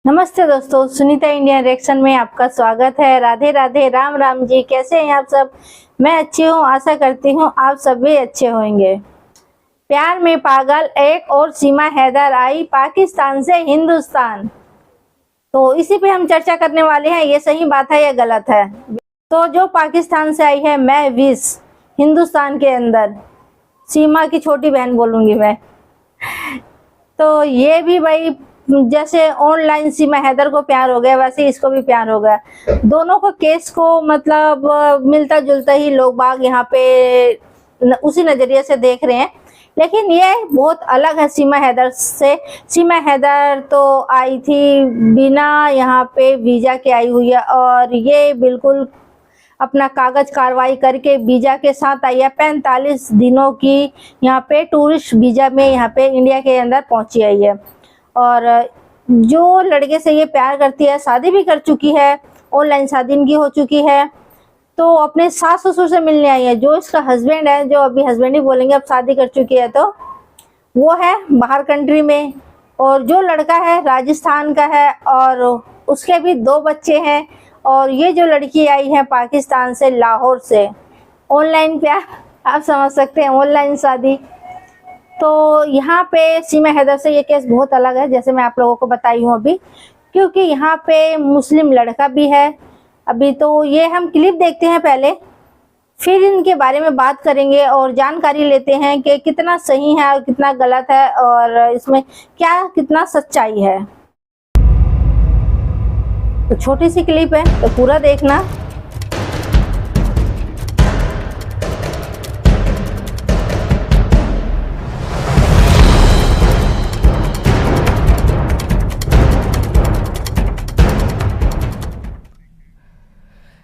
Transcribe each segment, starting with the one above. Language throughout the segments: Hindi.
नमस्ते दोस्तों, सुनीता इंडियन रिएक्शन में आपका स्वागत है। राधे राधे, राम राम जी। कैसे हैं आप सब? मैं अच्छी हूँ, आशा करती हूँ आप सब भी अच्छे होंगे। प्यार में पागल एक और सीमा हैदर आई पाकिस्तान से हिंदुस्तान, तो इसी पे हम चर्चा करने वाले हैं। ये सही बात है या गलत है? तो जो पाकिस्तान से आई है महविश, हिंदुस्तान के अंदर सीमा की छोटी बहन बोलूंगी मैं, तो ये भी भाई जैसे ऑनलाइन सीमा हैदर को प्यार हो गया वैसे इसको भी प्यार हो गया। दोनों को केस को मतलब मिलता जुलता ही लोग बाग यहाँ पे उसी नजरिए से देख रहे हैं, लेकिन ये बहुत अलग है सीमा हैदर से। सीमा हैदर तो आई थी बिना यहाँ पे वीजा के आई हुई है, और ये बिल्कुल अपना कागज कार्रवाई करके वीजा के साथ आई है। 45 दिनों की यहाँ पे टूरिस्ट वीजा में यहाँ पे इंडिया के अंदर पहुंची आई है। और जो लड़के से ये प्यार करती है, शादी भी कर चुकी है, ऑनलाइन शादी इनकी हो चुकी है, तो अपने सास ससुर से मिलने आई है। जो इसका हस्बैंड है, जो अभी हस्बैंड ही बोलेंगे, अब शादी कर चुकी है, तो वो है बाहर कंट्री में। और जो लड़का है राजस्थान का है और उसके भी 2 बच्चे हैं। और ये जो लड़की आई है पाकिस्तान से, लाहौर से, ऑनलाइन प्यार आप समझ सकते हैं, ऑनलाइन शादी। तो यहाँ पे सीमा हैदर से ये केस बहुत अलग है, जैसे मैं आप लोगों को बताई हूँ अभी, क्योंकि यहाँ पे मुस्लिम लड़का भी है। अभी तो ये हम क्लिप देखते हैं पहले, फिर इनके बारे में बात करेंगे और जानकारी लेते हैं कि कितना सही है और कितना गलत है, और इसमें क्या कितना सच्चाई है। तो छोटी सी क्लिप है, तो पूरा देखना।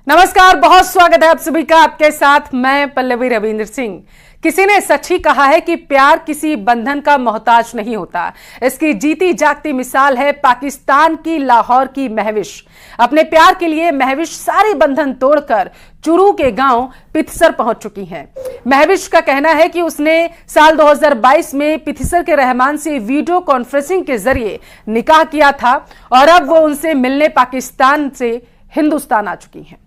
नमस्कार, बहुत स्वागत है आप सभी का। आपके साथ मैं पल्लवी रविंद्र सिंह। किसी ने सच ही कहा है कि प्यार किसी बंधन का मोहताज नहीं होता। इसकी जीती जागती मिसाल है पाकिस्तान की लाहौर की महविश। अपने प्यार के लिए महविश सारे बंधन तोड़कर चुरू के गांव पिथसर पहुंच चुकी हैं। महविश का कहना है कि उसने साल 2022 में पिथसर के रहमान से वीडियो कॉन्फ्रेंसिंग के जरिए निकाह किया था, और अब वो उनसे मिलने पाकिस्तान से हिंदुस्तान आ चुकी हैं।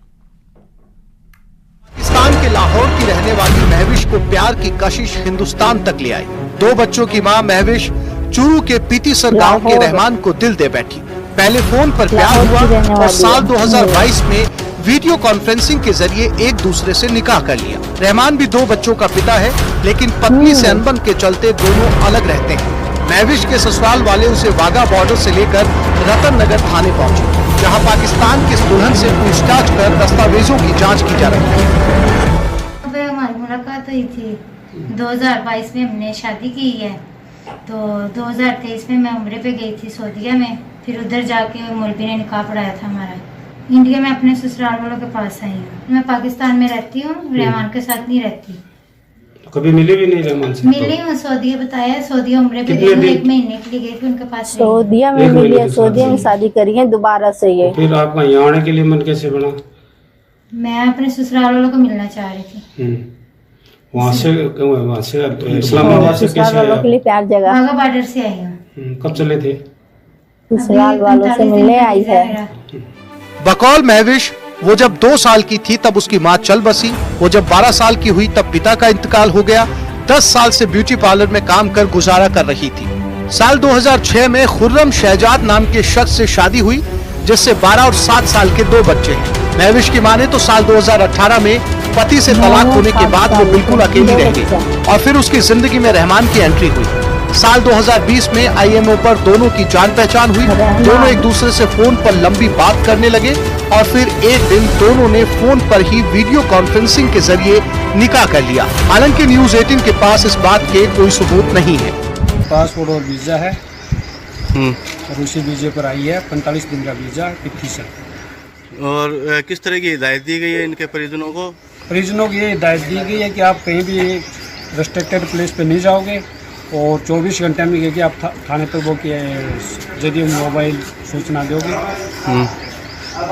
पाकिस्तान के लाहौर की रहने वाली महविश को प्यार की कशिश हिंदुस्तान तक ले आई। 2 बच्चों की मां महविश चुरू के पिथसर गांव के रहमान को दिल दे बैठी। पहले फोन पर प्यार हुआ और साल 2022 में वीडियो कॉन्फ्रेंसिंग के जरिए एक दूसरे से निकाह कर लिया। रहमान भी 2 बच्चों का पिता है, लेकिन पत्नी से अनबन के चलते दोनों अलग रहते हैं। महविश के ससुराल वाले उसे वाघा बॉर्डर से लेकर रतन नगर थाने पहुंचे, जहां पाकिस्तान की दुल्हन से पूछताछ कर दस्तावेजों की जांच की जा रही है। हमारी मुलाकात हुई थी 2022 में, हमने शादी की है। तो 2023 में मैं उम्रे पे गई थी सऊदीया में, फिर उधर जाके मौलवी ने निकाह पढ़ाया था हमारा। इंडिया में अपने ससुराल वालों के पास आई हूँ। मैं पाकिस्तान में रहती हूँ, रहमान के साथ नहीं रहती। कभी मिली भी नहीं रहमान से? मिली हूँ, सऊदीया बताया, सऊदीया उम्रे पे गई, 1 महीने के लिए गई थी उनके पास। सऊदीया में मिली है, सऊदीया में शादी करी है दोबारा से। ये फिर आपका यहाँ आने के लिए मन कैसे बना? मैं अपने ससुराल वालों को मिलना चाह रही थी। वहाँ से इस्लामाबाद से कैसे वालों के लिए प्यार जगह वाघा बॉर्डर से आई हूँ। कब चले थे? ससुराल वालों से मिलने आई है। बकौल महविश वो जब 2 साल की थी तब उसकी मां चल बसी। वो जब 12 साल की हुई तब पिता का इंतकाल हो गया। 10 साल से ब्यूटी पार्लर में काम कर गुजारा कर रही थी। साल 2006 में खुर्रम शहजाद नाम के शख्स से शादी हुई, जिससे 12 और 7 साल के 2 बच्चे हैं। महविश की माने तो साल 2018 में पति से तलाक होने के बाद वो बिल्कुल अकेली रह गई, और फिर उसकी जिंदगी में रहमान की एंट्री हुई। साल 2020 में IMO पर दोनों की जान पहचान हुई। दोनों एक दूसरे से फोन पर लंबी बात करने लगे, और फिर एक दिन दोनों ने फोन पर ही वीडियो कॉन्फ्रेंसिंग के जरिए निकाह कर लिया। हालांकि न्यूज 18 के पास इस बात के कोई सबूत नहीं है। पासपोर्ट और वीजा है, और उसी वीजे पर आई है 45 दिन का वीजा पिथसर। और किस तरह की हिदायत दी गई है इनके परिजनों को? परिजनों को ये हिदायत दी गई है कि आप कहीं भी रेस्ट्रिक्टेड प्लेस पे नहीं जाओगे, और 24 घंटे में ये कि आप थाने पर वो जरिए मोबाइल सूचना दोगे।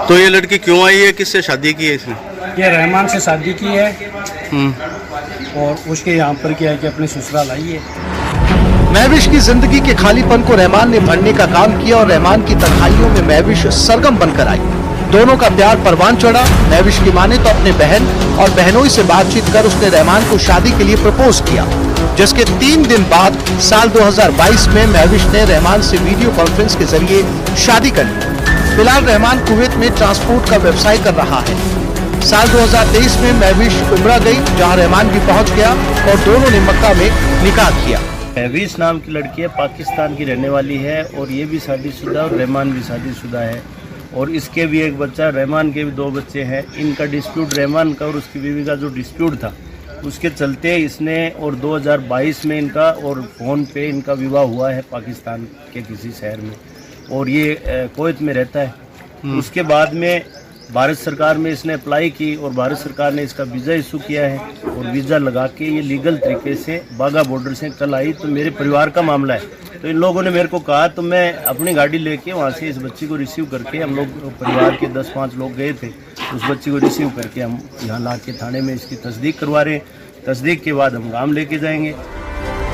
तो ये लड़की क्यों आई है, किससे शादी की है इसने? ये रहमान से शादी की है, और उसके यहाँ पर क्या है कि अपने ससुराल आई है। महविश की जिंदगी के खालीपन को रहमान ने भरने का काम किया और रहमान की तन्हाइयों में महविश सरगम बनकर आई। दोनों का प्यार परवान चढ़ा। महविश की माने तो अपने बहन और बहनोई से बातचीत कर उसने रहमान को शादी के लिए प्रपोज किया, जिसके 3 दिन बाद साल 2022 में महविश ने रहमान से वीडियो कॉन्फ्रेंस के जरिए शादी कर ली। फिलहाल रहमान कुवैत में ट्रांसपोर्ट का व्यवसाय कर रहा है। साल 2023 में महविश उम्रा गई, जहां रहमान भी पहुंच गया और दोनों ने मक्का में निकाह किया। महविश नाम की लड़की है, पाकिस्तान की रहने वाली है और ये भी शादीशुदा और रहमान भी शादीशुदा है और इसके भी एक बच्चा, रहमान के भी 2 बच्चे हैं। इनका डिस्प्यूट, रहमान का और उसकी बीवी का जो डिस्प्यूट था उसके चलते इसने और 2022 में इनका और फ़ोन पे इनका विवाह हुआ है पाकिस्तान के किसी शहर में और ये कुवैत में रहता है। उसके बाद में भारत सरकार में इसने अप्लाई की और भारत सरकार ने इसका वीज़ा इशू किया है और वीज़ा लगा के ये लीगल तरीके से बागा बॉर्डर से कल आई। तो मेरे परिवार का मामला है, तो इन लोगों ने मेरे को कहा, तो मैं अपनी गाड़ी लेके वहाँ से इस बच्ची को रिसीव करके, हम लोग परिवार के 10-5 लोग गए थे, उस बच्ची को रिसीव करके हम यहाँ ला के थाने में इसकी तस्दीक करवा रहे हैं। तस्दीक के बाद हम गाँव लेके जाएंगे।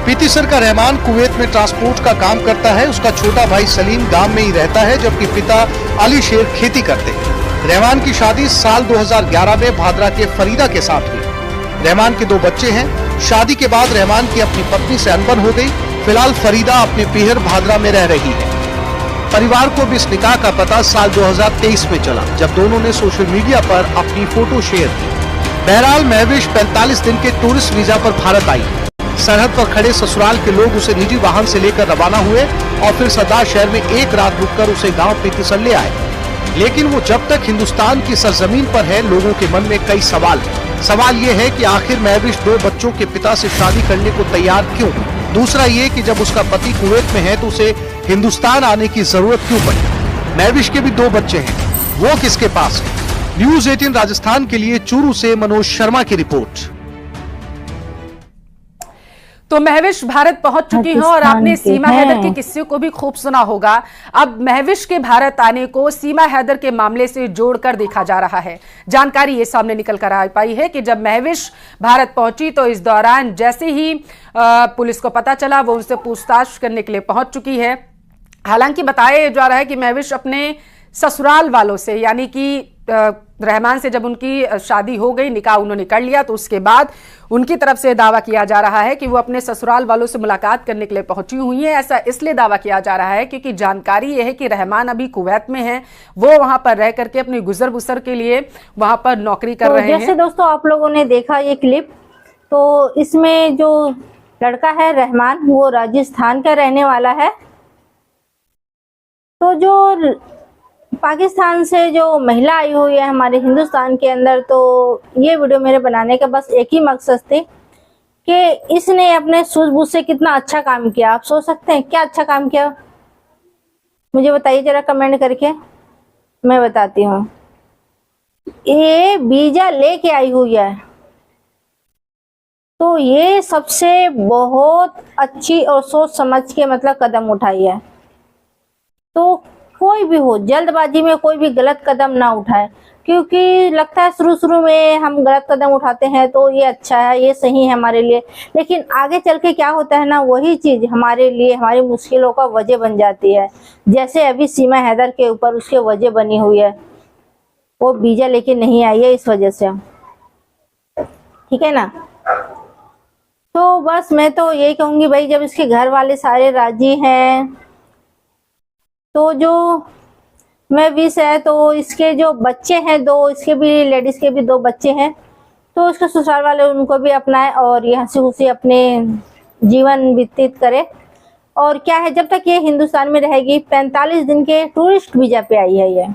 पीतीसर का रहमान कुवैत में ट्रांसपोर्ट का काम करता है। उसका छोटा भाई सलीम गांव में ही रहता है, जबकि पिता अली शेर खेती करते हैं। रहमान की शादी साल 2011 में भादरा के फरीदा के साथ हुई। रहमान के 2 बच्चे हैं। शादी के बाद रहमान की अपनी पत्नी से अनबन हो गई। फिलहाल फरीदा अपने पीहर भादरा में रह रही है। परिवार को भी इस निकाह का पता साल 2023 में चला, जब दोनों ने सोशल मीडिया पर अपनी फोटो शेयर की। बहरहाल महविश 45 दिन के टूरिस्ट वीजा पर भारत आई। सरहद पर खड़े ससुराल के लोग उसे निजी वाहन से लेकर रवाना हुए और फिर सरदार शहर में एक रात रुककर उसे गांव पीतीसर ले आए। लेकिन वो जब तक हिंदुस्तान की सरजमीन पर है, लोगों के मन में कई सवाल हैं। सवाल ये है कि आखिर महविश 2 बच्चों के पिता से शादी करने को तैयार क्यों? दूसरा ये कि जब उसका पति कुवैत में है तो उसे हिंदुस्तान आने की जरूरत क्यों पड़ी? महविश के भी 2 बच्चे हैं, वो किसके पास है? न्यूज़ 18 राजस्थान के लिए चूरू से मनोज शर्मा की रिपोर्ट। तो महविश भारत पहुंच चुकी हैं और आपने सीमा हैदर के किस्से को भी खूब सुना होगा। अब महविश के भारत आने को सीमा हैदर के मामले से जोड़कर देखा जा रहा है। जानकारी ये सामने निकल कर आ पाई है कि जब महविश भारत पहुंची तो इस दौरान जैसे ही पुलिस को पता चला, वो उनसे पूछताछ करने के लिए पहुंच चुकी है। हालांकि बताया जा रहा है कि महविश अपने ससुराल वालों से, यानी कि रहमान से जब उनकी शादी हो गई, निकाह उन्होंने कर लिया, तो उसके बाद उनकी तरफ से दावा किया जा रहा है कि वो अपने ससुराल वालों से मुलाकात करने के लिए पहुंची हुई हैं। ऐसा इसलिए दावा किया जा रहा है क्योंकि जानकारी ये है कि रहमान अभी कुवैत में है, वो वहां पर रह करके अपनी गुजर बसर के लिए वहां पर नौकरी कर रहे हैं। जैसे दोस्तों आप लोगों ने देखा ये क्लिप, तो इसमें जो लड़का है रहमान, वो राजस्थान का रहने वाला है। तो जो पाकिस्तान से जो महिला आई हुई है हमारे हिंदुस्तान के अंदर, तो ये वीडियो मेरे बनाने का बस एक ही मकसद थे कि इसने अपने सूझबूझ से कितना अच्छा काम किया। आप सोच सकते हैं क्या अच्छा काम किया? मुझे बताइए जरा कमेंट करके, मैं बताती हूँ। ये वीजा लेके आई हुई है, तो ये सबसे बहुत अच्छी और सोच समझ के मतलब कदम उठाई है। तो कोई भी हो, जल्दबाजी में कोई भी गलत कदम ना उठाए, क्योंकि लगता है शुरू में हम गलत कदम उठाते हैं तो ये अच्छा है, ये सही है हमारे लिए, लेकिन आगे चल के क्या होता है ना, वही चीज हमारे लिए हमारी मुश्किलों का वजह बन जाती है। जैसे अभी सीमा हैदर के ऊपर उसके वजह बनी हुई है, वो वीजा लेके नहीं आई है इस वजह से, ठीक है ना। तो बस मैं तो यही कहूंगी भाई, जब इसके घर वाले सारे राजी हैं तो जो महविश है, तो इसके जो बच्चे हैं 2, इसके भी लेडीज के भी 2 बच्चे हैं, तो उसके ससुराल वाले उनको भी अपनाए और यहाँ से उसे अपने जीवन व्यतीत करे। और क्या है, जब तक ये हिंदुस्तान में रहेगी, 45 दिन के टूरिस्ट वीजा पे आई है ये,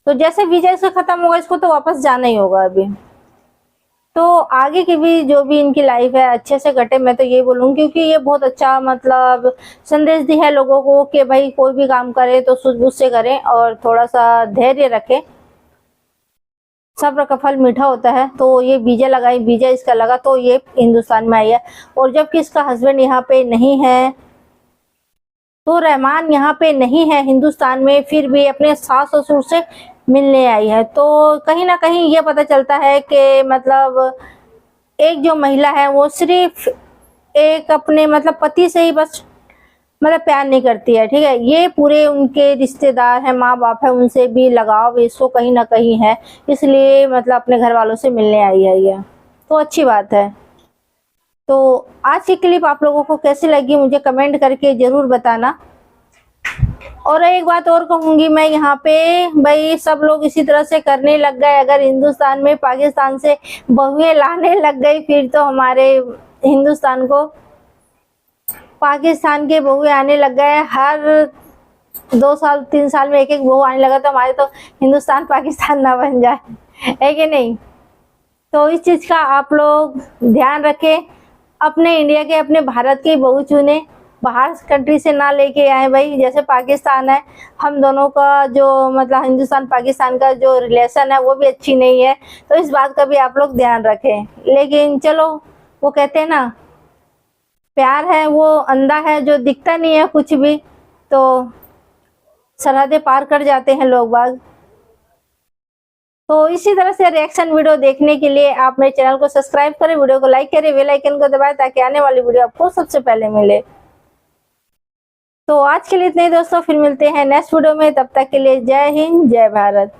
तो जैसे वीजा इसका खत्म होगा इसको तो वापस जाना ही होगा अभी। तो आगे की भी जो भी इनकी लाइफ है अच्छे से कटे, मैं तो ये बोलूँगी, क्योंकि ये बहुत अच्छा मतलब संदेश दी है लोगों को कि भाई कोई भी काम करे तो सूझबूझ से करें और थोड़ा सा धैर्य रखें, सब्र का फल मीठा होता है। तो ये वीजा लगाई, वीजा इसका लगा तो ये हिंदुस्तान में आई है। और जबकि इसका हस्बैंड यहाँ पे नहीं है, तो रहमान यहाँ पे नहीं है हिंदुस्तान में, फिर भी अपने सास ससुर से मिलने आई है। तो कहीं ना कहीं ये पता चलता है कि मतलब एक जो महिला है वो सिर्फ एक अपने मतलब पति से ही बस मतलब प्यार नहीं करती है, ठीक है। ये पूरे उनके रिश्तेदार हैं, माँ बाप है, उनसे भी लगाव इसको कहीं ना कहीं है, इसलिए मतलब अपने घर वालों से मिलने आई है ये, तो अच्छी बात है। तो आज की क्लिप आप लोगों को कैसी लगी मुझे कमेंट करके जरूर बताना। और एक बात और कहूंगी मैं यहाँ पे, भाई सब लोग इसी तरह से करने लग गए। अगर हिंदुस्तान में पाकिस्तान से बहुएं लाने लग गई, फिर तो हमारे हिंदुस्तान को पाकिस्तान के बहुएं आने लग गए। हर 2 साल 3 साल में एक बहू आने लगा, तो हमारे तो हिंदुस्तान पाकिस्तान ना बन जाए, है कि नहीं। तो इस चीज का आप लोग ध्यान रखें, अपने इंडिया के अपने भारत के बहू चुने, बाहर कंट्री से ना लेके आए। भाई जैसे पाकिस्तान है, हम दोनों का जो मतलब हिंदुस्तान पाकिस्तान का जो रिलेशन है वो भी अच्छी नहीं है, तो इस बात का भी आप लोग ध्यान रखें। लेकिन चलो, वो कहते हैं ना, प्यार है वो अंधा है जो दिखता नहीं है कुछ भी, तो सरहदें पार कर जाते हैं लोग बाग। तो इसी तरह से रिएक्शन वीडियो देखने के लिए आप मेरे चैनल को सब्सक्राइब करें, वीडियो को लाइक करें, बेल आइकन को दबाएं ताकि आने वाली वीडियो आपको सबसे पहले मिले। तो आज के लिए इतने ही दोस्तों, फिर मिलते हैं नेक्स्ट वीडियो में। तब तक के लिए जय हिंद, जय भारत।